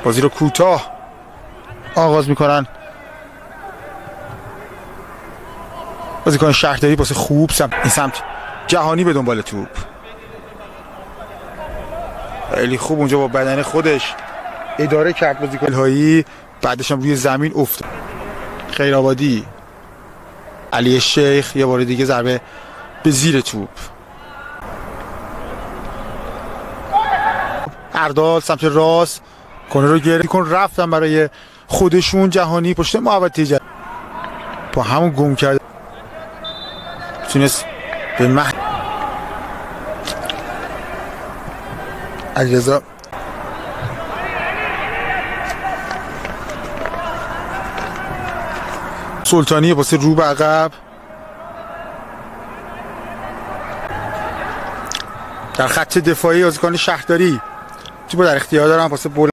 بازی رو کوتاه آغاز میکنن بازیکن شهرداری. پاس خوب این سمت جهانی به دنبال توپ، خیلی خوب اونجا با بدن خودش اداره کرد بازیکن هایی. بعدش هم روی زمین افتاد. خیرآبادی، علی شیخ یه بار دیگه ضربه به زیر توپ. اردال سمت راست کنه رو گرفت کن، رفتن برای خودشون. جهانی پشت محوطه جد با همون گم کرد تونست به علیرضا سلطانی واسه رو به عقب در خط دفاعی. بازیکن شهرداری توپو در اختیار دارن واسه